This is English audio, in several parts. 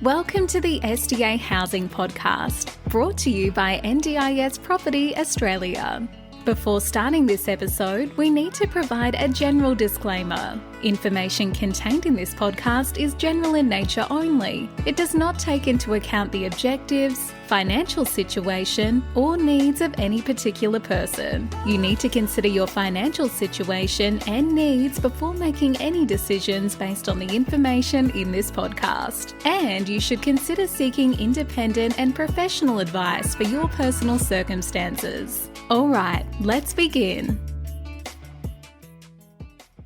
Welcome to the SDA Housing Podcast, brought to you by NDIS Property Australia. Before starting this episode, we need to provide a general disclaimer. Information contained in this podcast is general in nature only. It does not take into account the objectives, financial situation, or needs of any particular person. You need to consider your financial situation and needs before making any decisions based on the information in this podcast. And you should consider seeking independent and professional advice for your personal circumstances. All right, let's begin.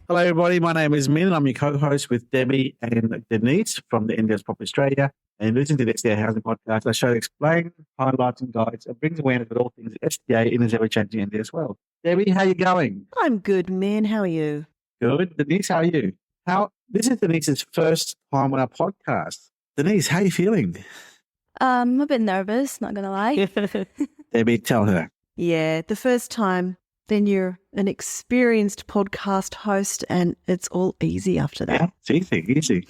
Hello, everybody. My name is Minh, and I'm your co-host with Debbie and Denise from the NDIS Property Australia. And listen to the SDA Housing Podcast. I show explain, highlights, and guides, and brings awareness of all things SDA in this ever-changing NDIS world. Debbie, how are you going? I'm good, Minh. How are you? Good. Denise, how are you? This is Denise's first time on our podcast. Denise, how are you feeling? I'm a bit nervous, not gonna lie. Debbie, tell her. Yeah, the first time, then you're an experienced podcast host and it's all easy after that. Yeah, it's easy.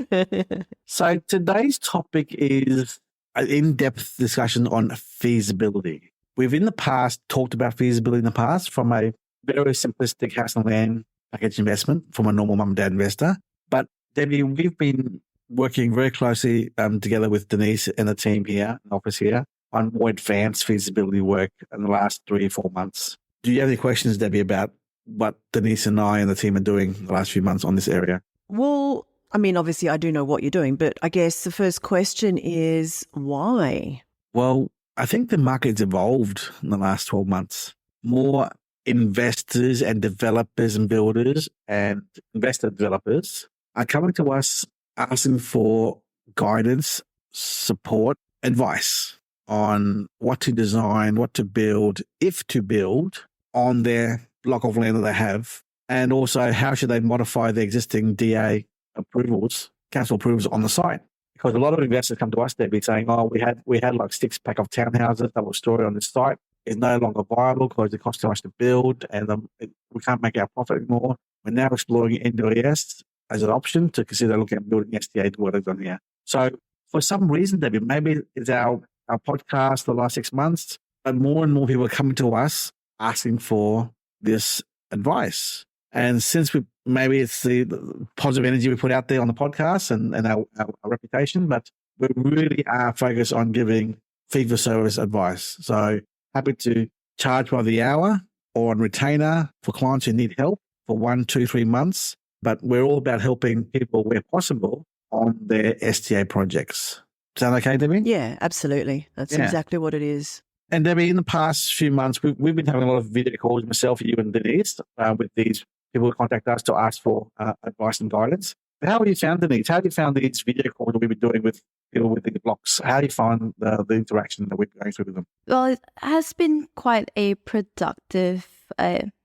So today's topic is an in-depth discussion on feasibility. We've in the past talked about feasibility in the past from a very simplistic house and land package investment from a normal mum and dad investor. But Debbie, we've been working very closely together with Denise and the team here, office here, on more advanced feasibility work in the last 3 or 4 months. Do you have any questions, Debbie, about what Denise and I and the team are doing the last few months on this area? Well, I mean, obviously I do know what you're doing, but I guess the first question is why? Well, I think the market's evolved in the last 12 months. More investors and developers and builders and investor developers are coming to us asking for guidance, support, advice on what to design, what to build, if to build on their block of land that they have, and also how should they modify the existing DA approvals, council approvals on the site. Because a lot of investors come to us, they'd be saying, oh, we had like 6 pack of townhouses that were stored on this site. It's no longer viable because it costs too much to build and we can't make our profit anymore. We're now exploring NDIS as an option to consider looking at building SDA to what they've done here. So for some reason, Debbie, maybe it's our podcast the last 6 months, but more and more people are coming to us asking for this advice. And since maybe it's the positive energy we put out there on the podcast and our reputation, but we really are focused on giving fee-for-service advice. So happy to charge by the hour or on retainer for clients who need help for 1, 2, 3 months. But we're all about helping people where possible on their SDA projects. Sound okay, Debbie? Yeah, absolutely. That's exactly what it is. And Debbie, in the past few months, we've been having a lot of video calls, myself, you and Denise, with these people who contact us to ask for advice and guidance. How have you found, Denise? How have you found these video calls that we've been doing with people with the blocks? How do you find the interaction that we're going through with them? Well, it has been quite a productive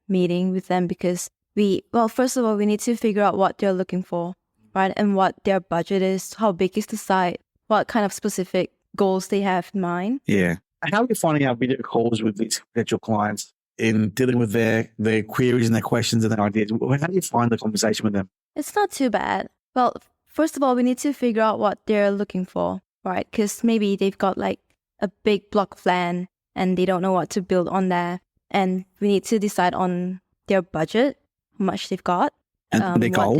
meeting with them because first of all, we need to figure out what they're looking for, right? And what their budget is, how big is the site, what kind of specific goals they have in mind. Yeah. How are you finding our video calls with these potential clients in dealing with their queries and their questions and their ideas? How do you find the conversation with them? It's not too bad. Well, first of all, we need to figure out what they're looking for, right? Because maybe they've got like a big block of land and they don't know what to build on there. And we need to decide on their budget, how much they've got. And their goal.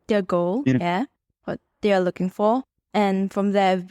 Their goal, yeah. What they are looking for. And from there,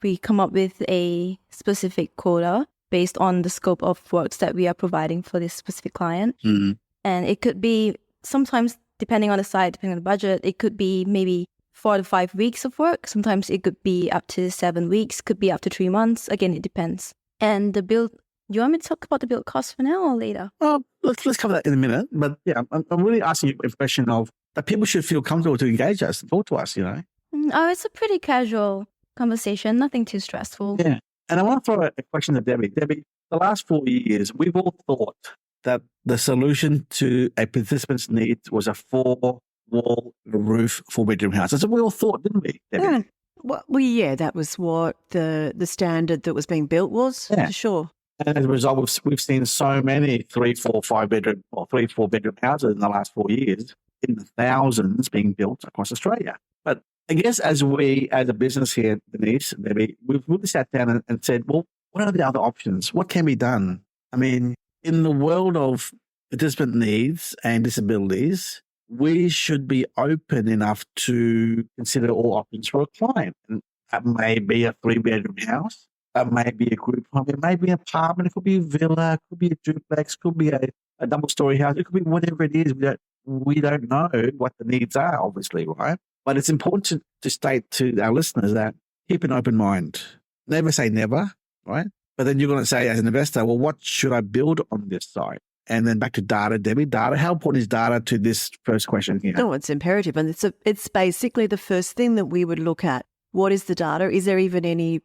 we come up with a specific quota based on the scope of works that we are providing for this specific client. Mm-hmm. And it could be sometimes, depending on the site, depending on the budget, it could be maybe 4 to 5 weeks of work. Sometimes it could be up to 7 weeks, could be up to 3 months. Again, it depends. And the build, you want me to talk about the build cost for now or later? Well, let's cover that in a minute. But yeah, I'm really asking you a question of that people should feel comfortable to engage us, talk to us, Oh, it's a pretty casual conversation, nothing too stressful. Yeah. And I want to throw a question to Debbie. Debbie, the last 4 years, we've all thought that the solution to a participant's needs was a 4-wall roof, 4-bedroom house. That's what we all thought, didn't we, Debbie? Yeah. Well, yeah, that was what the standard that was being built was, for sure. And as a result, we've seen so many 3, 4, 5-bedroom or 3, 4-bedroom houses in the last 4 years in the thousands being built across Australia. But I guess as a business here, Denise, maybe we've really sat down and said, well, what are the other options? What can be done? I mean, in the world of participant needs and disabilities, we should be open enough to consider all options for a client. And that may be a 3-bedroom house. That may be a group home. It may be an apartment. It could be a villa. It could be a duplex. It could be a double-story house. It could be whatever it is. We don't know what the needs are, obviously, right? But it's important to state to our listeners that keep an open mind. Never say never, right? But then you're going to say as an investor, well, what should I build on this site? And then back to data, Debbie, data. How important is data to this first question here? No, it's imperative. And it's basically the first thing that we would look at. What is the data? Is there even any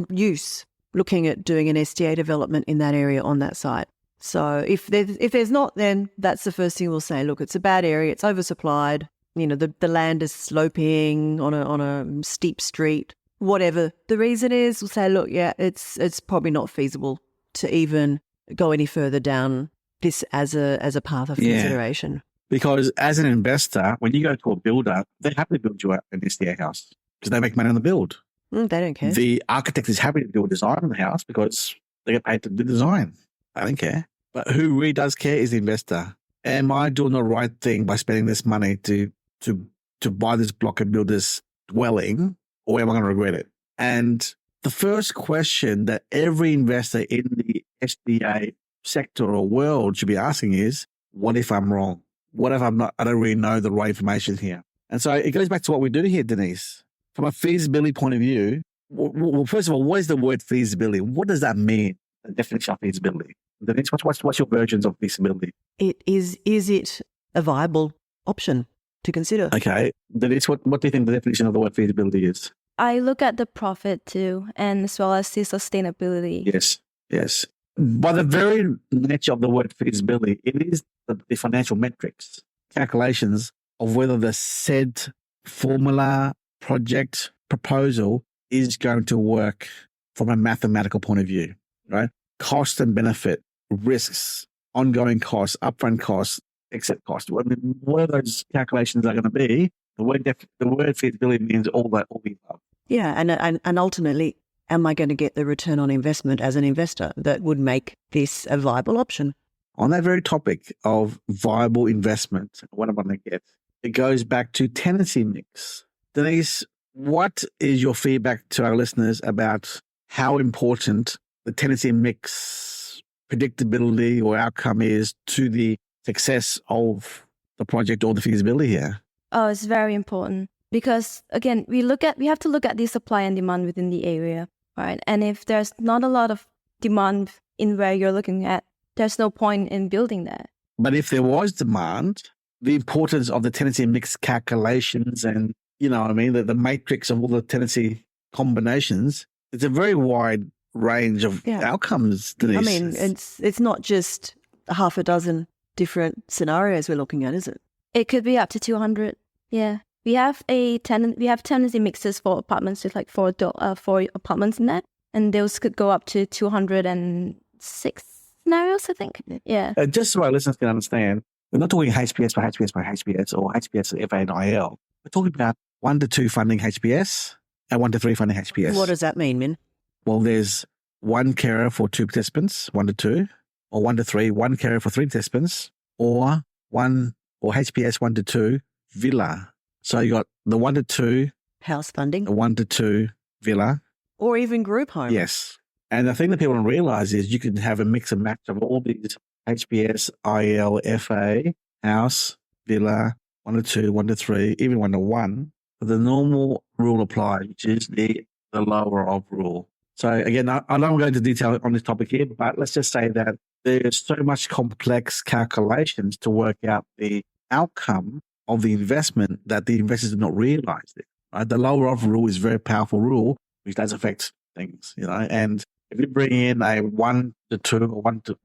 use looking at doing an SDA development in that area on that site? So if there's not, then that's the first thing we'll say. Look, it's a bad area. It's oversupplied. You know, the land is sloping on a steep street. Whatever the reason is, we'll say, look, yeah, it's probably not feasible to even go any further down this as a path of consideration. Because as an investor, when you go to a builder, they happily build you an SDA house because they make money on the build. They don't care. The architect is happy to do a design on the house because they get paid to do the design. They don't care. But who really does care is the investor. Am I doing the right thing by spending this money to buy this block and build this dwelling, or am I going to regret it? And the first question that every investor in the SDA sector or world should be asking is, what if I'm wrong? What if I don't really know the right information here? And so it goes back to what we do here, Denise. From a feasibility point of view, well, first of all, what is the word feasibility? What does that mean? The definition of feasibility. Denise, what's your versions of feasibility? It is it a viable option to consider? Okay. Denise, what do you think the definition of the word feasibility is? I look at the profit too, and as well as the sustainability. Yes. By the very nature of the word feasibility, it is the financial metrics, calculations of whether the said formula, project, proposal is going to work from a mathematical point of view, right? Cost and benefit, risks, ongoing costs, upfront costs, exit costs. I mean, what are those calculations are going to be? The word feasibility means all the above. Yeah, and ultimately, am I going to get the return on investment as an investor that would make this a viable option? On that very topic of viable investment, what am I going to get? It goes back to tenancy mix. Denise, what is your feedback to our listeners about how important the tenancy mix predictability or outcome is to the success of the project or the feasibility here? Oh, it's very important because, again, we have to look at the supply and demand within the area, right? And if there's not a lot of demand in where you're looking at, there's no point in building that. But if there was demand, the importance of the tenancy mix calculations and, you know what I mean, the matrix of all the tenancy combinations, it's a very wide range of outcomes, Denise. I mean, it's not just a half a dozen different scenarios we're looking at, is it? It could be up to 200. Yeah. We have tenancy mixes for apartments with like four apartments in that, and those could go up to 206 scenarios, I think. Yeah. Just so our listeners can understand, we're not talking HPS by HPS by HPS or HPS FA and IL. We're talking about 1 to 2 funding HPS and 1 to 3 funding HPS. What does that mean, Minh? Well, there's 1 carer for 2 participants, 1 to 2, or 1 to 3, 1 carer for 3 participants, or 1 or HPS 1 to 2 villa. So you got the 1 to 2 house funding, the 1 to 2 villa, or even group home. Yes. And the thing that people don't realize is you can have a mix and match of all these HPS, IL, FA, house, villa, 1 to 2, 1 to 3, even 1 to 1. But the normal rule applies, which is the lower of rule. So again, I don't go into detail on this topic here, but let's just say that there's so much complex calculations to work out the outcome of the investment that the investors do not realize it. Right? The lower of rule is a very powerful rule, which does affect things, you know. And if you bring in a 1 to 2 or 1 to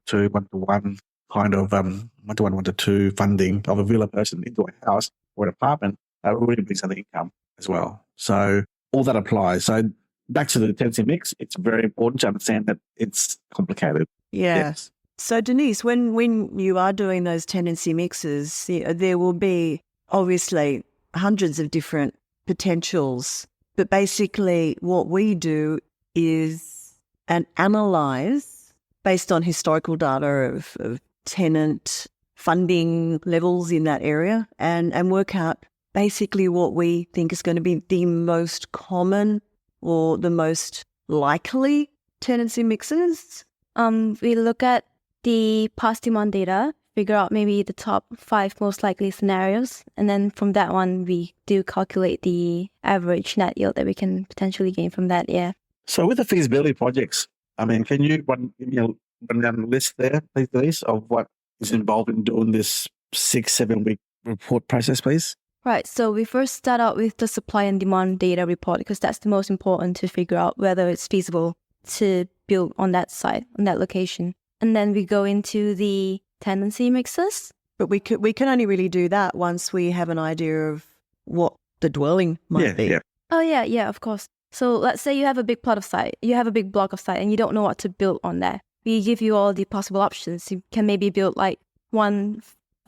2, 1 to 1 kind of 1 to 1, 1 to 2 funding of a villa person into a house or an apartment, that really brings an income as well. So all that applies. So back to the tenancy mix, it's very important to understand that it's complicated. Yeah. Yes. So Denise, when you are doing those tenancy mixes, there will be obviously hundreds of different potentials. But basically what we do is an analyze based on historical data of tenant funding levels in that area and work out basically what we think is going to be the most common or the most likely tenancy mixes. We look at the past demand data, figure out maybe the top 5 most likely scenarios, and then from that one, we do calculate the average net yield that we can potentially gain from that, yeah. So with the feasibility projects, I mean, can you run down the list there, please, Denise, of what is involved in doing this 6-7 week report process, please? Right, so we first start out with the supply and demand data report because that's the most important to figure out whether it's feasible to build on that site, on that location. And then we go into the tenancy mixes. But we can only really do that once we have an idea of what the dwelling might be. Yeah. Oh, yeah, of course. So let's say you have a big plot of site, you have a big block of site, and you don't know what to build on there. We give you all the possible options. You can maybe build like 1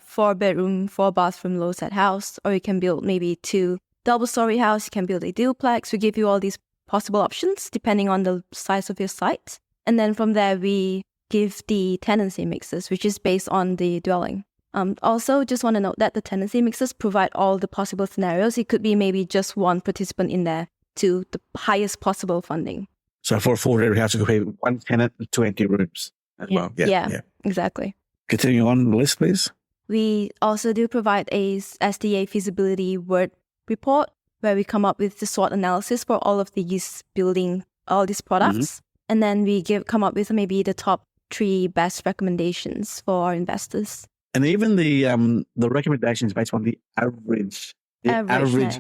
4-bedroom, 4-bathroom low-set house, or you can build maybe 2 double-story house. You can build a duplex. We give you all these possible options depending on the size of your site. And then from there, we give the tenancy mixes, which is based on the dwelling. Also, just want to note that the tenancy mixes provide all the possible scenarios. It could be maybe just 1 participant in there to the highest possible funding. So for a 4-bedroom house, it could be 1 tenant and 2 empty rooms as well. Yeah, exactly. Continue on the list, please. We also do provide a SDA feasibility word report where we come up with the SWOT analysis for all of these all these products. Mm-hmm. And then we come up with maybe the top 3 best recommendations for our investors. And even the recommendations based on the average.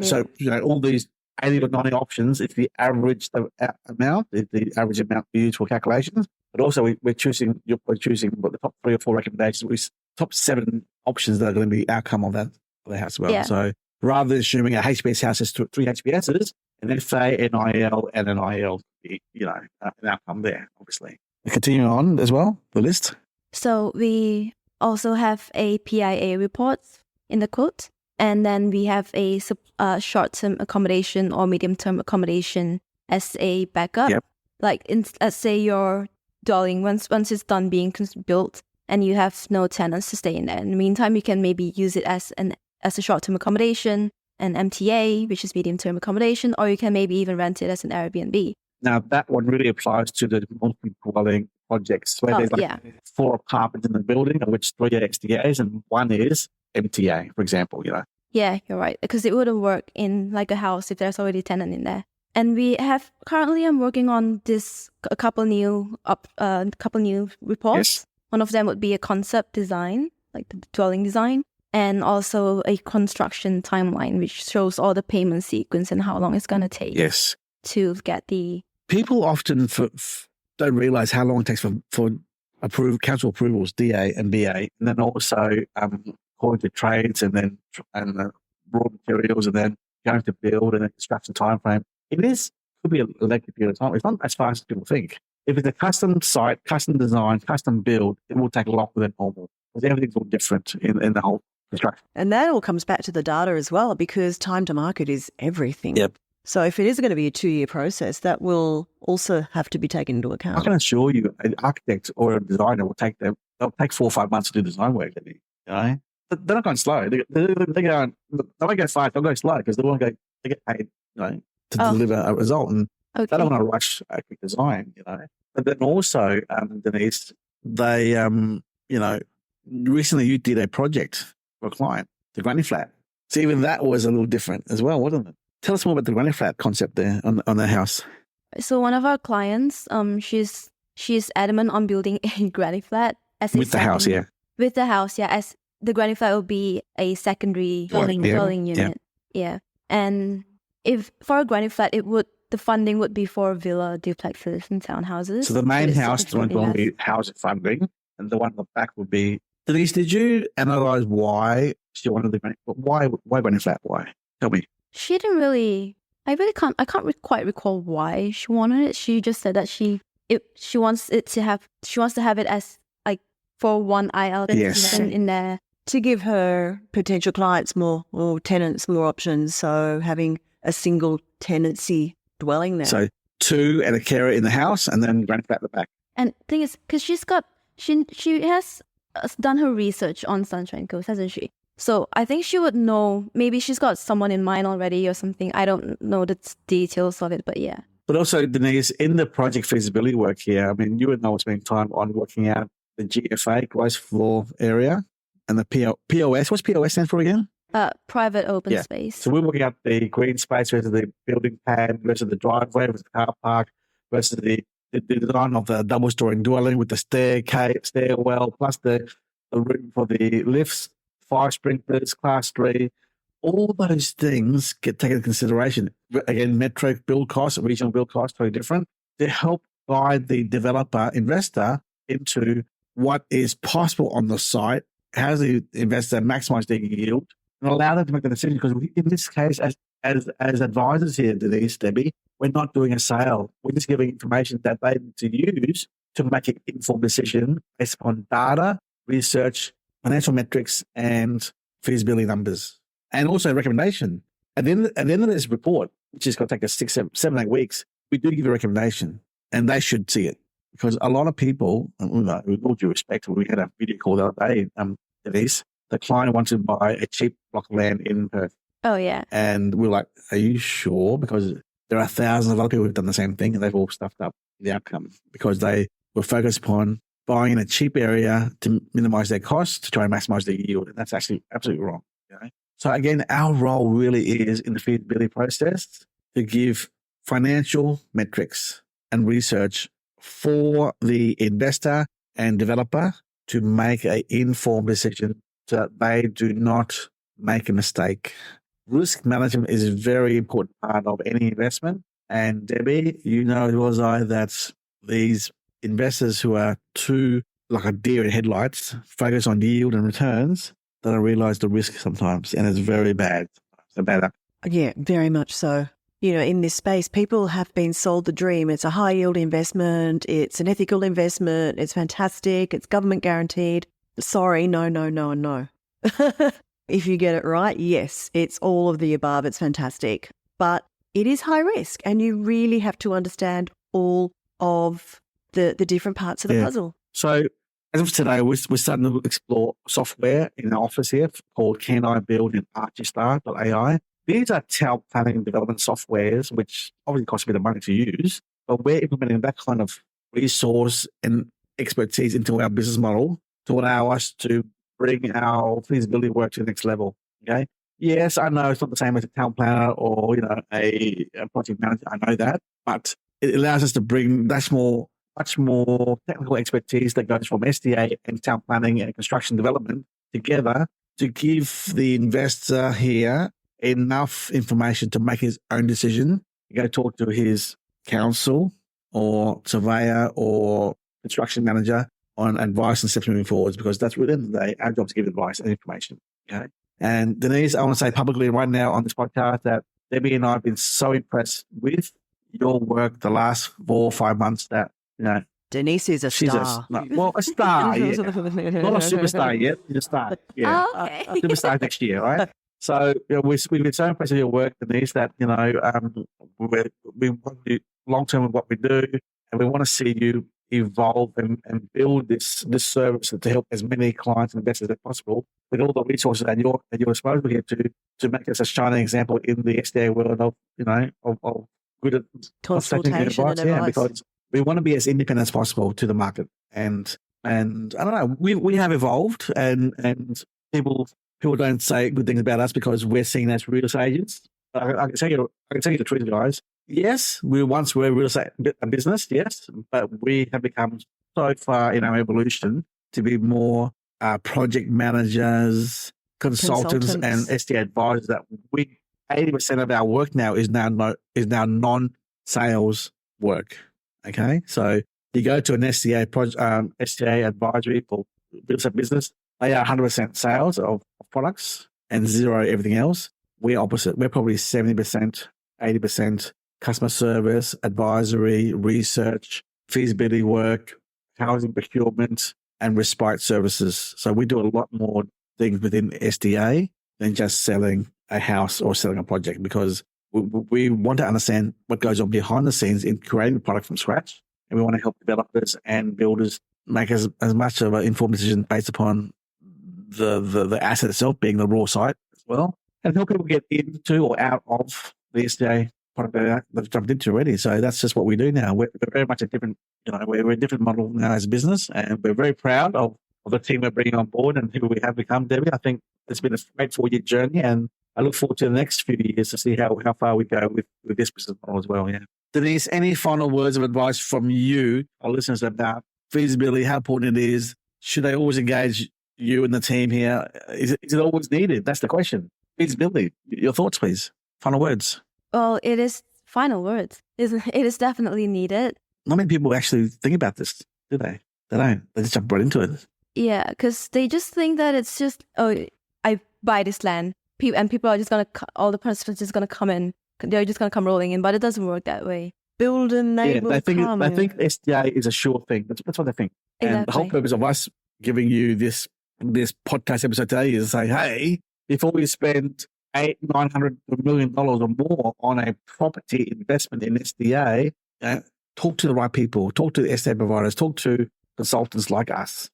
So, all these 80 or 90 options, it's the average amount, the average amount we use for calculations. But also you're choosing what the top 3 or 4 recommendations, which top 7 options that are going to be outcome of that house as well. Yeah. So rather than assuming a HBS house has 3 HBSs, an FA, NIL, and an IL, an outcome there, obviously. Continue on as well, the list. So we also have a PIA report in the quote, and then we have a short-term accommodation or medium-term accommodation as a backup. Yep. Like, let's say your dwelling, once it's done being built and you have no tenants to stay in there. In the meantime, you can maybe use it as a short-term accommodation, an MTA, which is medium-term accommodation, or you can maybe even rent it as an Airbnb. Now, that one really applies to the multi-dwelling projects where there's 4 apartments in the building, of which 3 are SDAs and 1 is MTA, for example, Yeah, you're right. Because it wouldn't work in like a house if there's already a tenant in there. And currently I'm working on a couple new reports. Yes. One of them would be a concept design, like the dwelling design, and also a construction timeline, which shows all the payment sequence and how long it's going to take. Yes. To get the... People often don't realize how long it takes for council approvals, DA and BA, and then also according to trades and the raw materials and then going to build and then construction timeframe. Could be a lengthy period of time. It's not as fast as people think. If it's a custom site, custom design, custom build, it will take longer than normal because everything's all different in the whole construction. And that all comes back to the data as well because time to market is everything. Yep. So if it is going to be a 2-year process, that will also have to be taken into account. I can assure you an architect or a designer they'll take 4 or 5 months to do design work. They're not going slow. They won't go fast, they'll go slow because they get paid to deliver a result. And they don't want to rush a quick design, But then also, Denise, they, recently you did a project for a client, the granny flat. So even that was a little different as well, wasn't it? Tell us more about the granny flat concept there on the house. So one of our clients, she's adamant on building a granny flat with the house, yeah. With the house, yeah. As the granny flat will be a secondary dwelling unit, yeah. And if for a granny flat, the funding would be for villa, duplexes, and townhouses. So the main house, the one will be housing funding, and the one in the back would be. Denise, did you analyze why she wanted the granny? Why granny flat? Why? Tell me. She didn't really. I can't quite recall why she wanted it. She just said that she wants to have it as like for 1 IL in there, to give her potential clients more or tenants more options. So having a single tenancy dwelling there. So 2 and a carer in the house, and then rent at the back. And thing is, because she has done her research on Sunshine Coast, hasn't she? So I think she would know. Maybe she's got someone in mind already or something. I don't know the details of it, but yeah. But also, Denise, in the project feasibility work here, I mean, you and I will spend time on working out the GFA, gross floor area, and the POS. What's POS stand for again? Private open space. So we're looking at the green space versus the building pad versus the driveway versus the car park versus the design of the double-story dwelling with the stairwell, plus the room for the lifts, fire sprinklers, class 3. All those things get taken into consideration. Again, metro build costs, regional build costs, totally different, to help guide the developer, investor into what is possible on the site, how does the investor maximize their yield, and allow them to make the decision. Because in this case, as advisors here, Denise, Debbie, we're not doing a sale. We're just giving information that they need to use to make an informed decision based upon data, research, financial metrics, and feasibility numbers. And also a recommendation. At the end of this report, which is going to take us 6, 7, 8 weeks, we do give a recommendation, and they should see it. Because a lot of people, with all due respect, we had a video call the other day, Denise, the client wanted to buy a cheap block of land in Perth. Oh, yeah. And we're like, are you sure? Because there are thousands of other people who've done the same thing, and they've all stuffed up the outcome because they were focused upon buying in a cheap area to minimize their costs to try and maximize their yield. And that's actually absolutely wrong. Okay? So again, our role really is in the feasibility process to give financial metrics and research for the investor and developer to make an informed decision so that they do not make a mistake. Risk management is a very important part of any investment. And Debbie, you know as well as I that these investors who are too like a deer in headlights, focus on yield and returns, they don't realize the risk sometimes. And it's very bad. It's a bad. Yeah, very much so. You know, in this space, people have been sold the dream. It's a high yield investment. It's an ethical investment. It's fantastic. It's government guaranteed. Sorry, no. If you get it right, yes, it's all of the above. It's fantastic. But it is high risk, and you really have to understand all of the different parts of the puzzle. So as of today, we're starting to explore software in our office here called Can I Build in Archistar.ai. These are town planning and development softwares, which obviously cost a bit of money to use, but we're implementing that kind of resource and expertise into our business model to allow us to bring our feasibility work to the next level. Okay. Yes, I know it's not the same as a town planner or, a project manager. I know that, but it allows us to bring much more technical expertise that goes from SDA and town planning and construction development together to give the investor here enough information to make his own decision. You go talk to his council or surveyor or construction manager on advice and steps moving forwards, because that's within the day, our job is to give advice and information. Okay. And Denise, I want to say publicly right now on this podcast that Debbie and I have been so impressed with your work the last 4 or 5 months that, Denise is a star. A star, yeah. Not a superstar yet, she's a star. Yeah. Oh, okay. Superstar next year, right? So we've been so impressed with your work, Denise, that, we want to do long-term with what we do, and we want to see you evolve and build this service to help as many clients and investors as possible with all the resources at your disposal here to make us a shining example in the SDA world of good consultation and advice. Yeah, because we want to be as independent as possible to the market. And I don't know, we have evolved and people don't say good things about us because we're seen as real estate agents. I can tell you the truth, guys. Yes, we once were real estate a business, yes, but we have become so far in our evolution to be more project managers, consultants, and SDA advisors that 80% of our work now is now non-sales work. Okay, so you go to an SDA advisory for real estate business, they are 100% sales of products and 0 everything else. We're opposite. We're probably 70%, 80% customer service, advisory, research, feasibility work, housing procurement, and respite services. So we do a lot more things within SDA than just selling a house or selling a project, because we want to understand what goes on behind the scenes in creating the product from scratch. And we want to help developers and builders make as much of an informed decision based upon the asset itself being the raw site as well, and help people get into or out of the SDA product that they've jumped into already. So that's just what we do now. We're very much a different, we're a different model now as a business, and we're very proud of the team we're bringing on board and who we have become, Debbie. I think it's been a great 4-year journey, and I look forward to the next few years to see how far we go with this business model as well. Yeah. Denise, any final words of advice from you, our listeners, about feasibility, how important it is? Should they always engage you and the team here? Is it always needed? That's the question. Feasibility. Your thoughts, please. Final words. Well, it is final words. It is definitely needed. Not many people actually think about this, do they? They don't. They just jump right into it. Yeah, because they just think that it's just, oh, I buy this land, and people are just going to, all the participants are just going to come in. They're just going to come rolling in, but it doesn't work that way. Build and they will come. They think SDA is a sure thing. That's what they think. Exactly. And the whole purpose of us giving you this podcast episode today is to say, hey, before we spend $800-900 million or more on a property investment in SDA, talk to the right people, talk to the SDA providers, talk to consultants like us.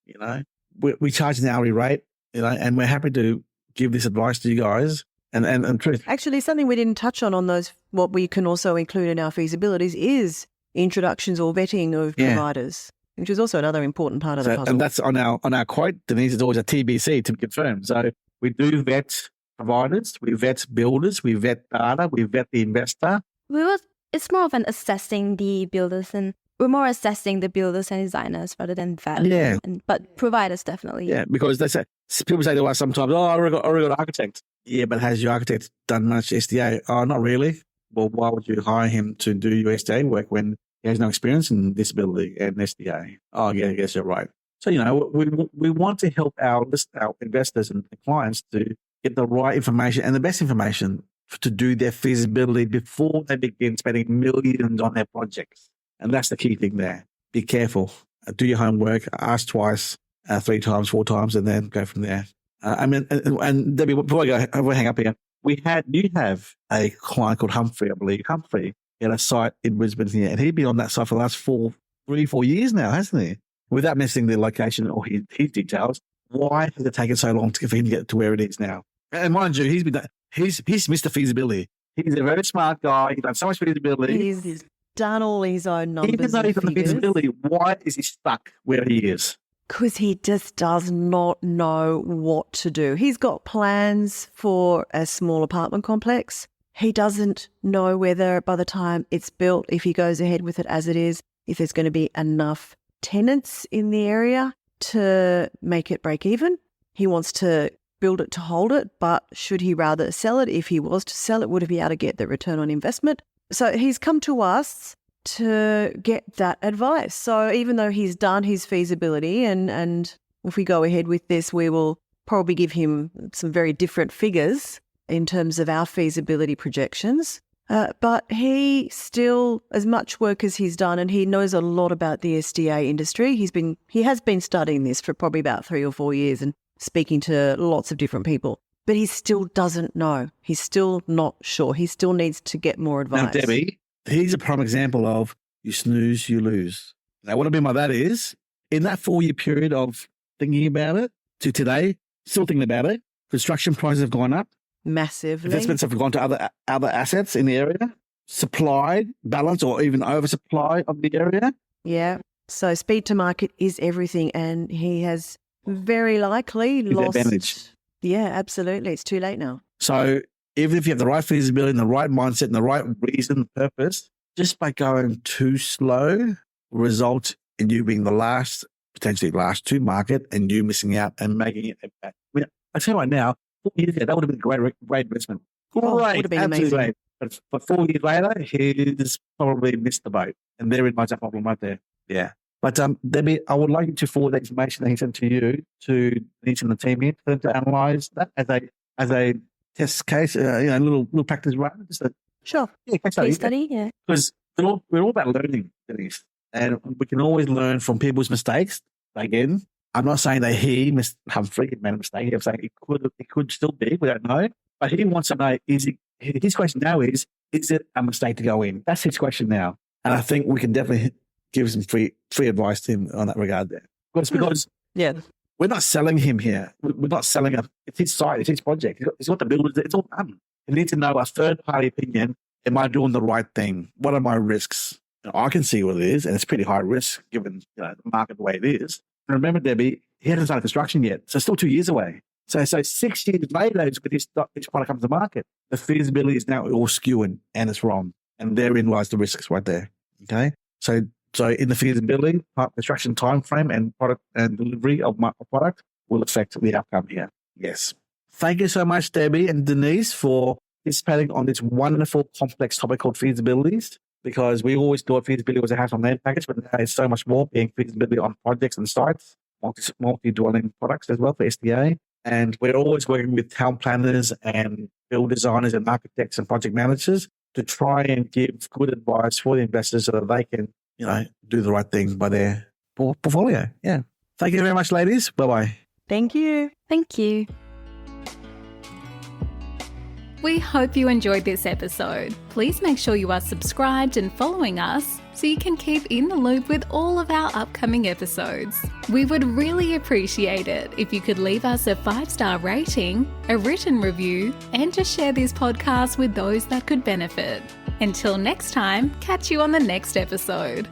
We charge an hourly rate, and we're happy to give this advice to you guys. And truth. Actually, something we didn't touch on those, what we can also include in our feasibilities is introductions or vetting of providers, which is also another important part of the puzzle. And that's on our quote, Denise, it's always a TBC, to be confirmed. So we do vet providers, we vet builders, we vet data, we vet the investor. It's more of an assessing the builders, and we're more assessing the builders and designers rather than value. Yeah. But providers definitely. Yeah, because people say to us sometimes, I already got an architect. Yeah, but has your architect done much SDA? Oh, not really. Well, why would you hire him to do your SDA work when he has no experience in disability and SDA? Oh, yeah, I guess you're right. So, we want to help our investors and clients to get the right information and the best information to do their feasibility before they begin spending millions on their projects. And that's the key thing there. Be careful. Do your homework. Ask twice, 3 times, 4 times, and then go from there. And Debbie, before I hang up here, you have a client called Humphrey, I believe. Humphrey, he had a site in Brisbane here, and he'd been on that site for the last 3-4 years now, hasn't he? Without missing the location or his details. Why has it taken so long for him to get to where it is now? And mind you, he's Mr. Feasibility. He's a very smart guy. He's done so much feasibility. He's done all his own numbers. Even though he's done the feasibility, why is he stuck where he is? Because he just does not know what to do. He's got plans for a small apartment complex. He doesn't know whether by the time it's built, if he goes ahead with it as it is, if there's going to be enough tenants in the area to make it break even. He wants to build it to hold it, but should he rather sell it? If he was to sell it, would he be able to get the return on investment? So he's come to us to get that advice. So even though he's done his feasibility and if we go ahead with this, we will probably give him some very different figures in terms of our feasibility projections. But he still, as much work as he's done, and he knows a lot about the SDA industry. He has been studying this for probably about 3 or 4 years and speaking to lots of different people. But he still doesn't know. He's still not sure. He still needs to get more advice. Now, Debbie, here's a prime example of you snooze, you lose. Now, what I mean by that is, in that 4-year period of thinking about it to today, still thinking about it, construction prices have gone up. Massively. Investments have gone to other assets in the area. Supply, balance, or even oversupply of the area. Yeah. So speed to market is everything, and he has very likely lost. Advantage. Yeah, absolutely. It's too late now. So even if you have the right feasibility and the right mindset and the right reason, purpose, just by going too slow will result in you being potentially last to market, and you missing out and making it. I mean, I tell you right now, 4 years ago, that would have been a great investment. Great, would have been amazing. Great. But 4 years later, he's probably missed the boat, and therein lies a problem right there. Yeah. But Debbie, I would like you to forward that information that he sent to you to Denise and the team here for them to analyse that as a test case, a little practice run. Sure. Yeah, case study, yeah. Because we're all about learning, Denise, and we can always learn from people's mistakes. Again, I'm not saying that he, Mr. Humphrey, made a mistake. I'm saying it could still be. We don't know. But he wants to know, his question now is it a mistake to go in? That's his question now. And I think we can definitely give some free advice to him on that regard there. Because we're not selling him here. We're not selling him. It's his site. It's his project. It's got the builders. It's all done. You need to know a third-party opinion. Am I doing the right thing? What are my risks? I can see what it is, and it's pretty high risk given the market the way it is. And remember, Debbie, he hasn't started construction yet, so it's still 2 years away. So 6 years later, with his product comes to market, the feasibility is now all skewing, and it's wrong. And therein lies the risks right there. Okay, so in the feasibility, construction time frame and product and delivery of my product will affect the outcome here. Yes. Thank you so much, Debbie and Denise, for participating on this wonderful, complex topic called feasibilities, because we always thought feasibility was a house on land package, but now it's so much more, being feasibility on projects and sites, multi-dwelling products as well for SDA. And we're always working with town planners and build designers and architects and project managers to try and give good advice for the investors so that they can, do the right thing by their portfolio. Yeah. Thank you very much, ladies. Bye-bye. Thank you. Thank you. We hope you enjoyed this episode. Please make sure you are subscribed and following us so you can keep in the loop with all of our upcoming episodes. We would really appreciate it if you could leave us a 5-star rating, a written review, and to share this podcast with those that could benefit. Until next time, catch you on the next episode.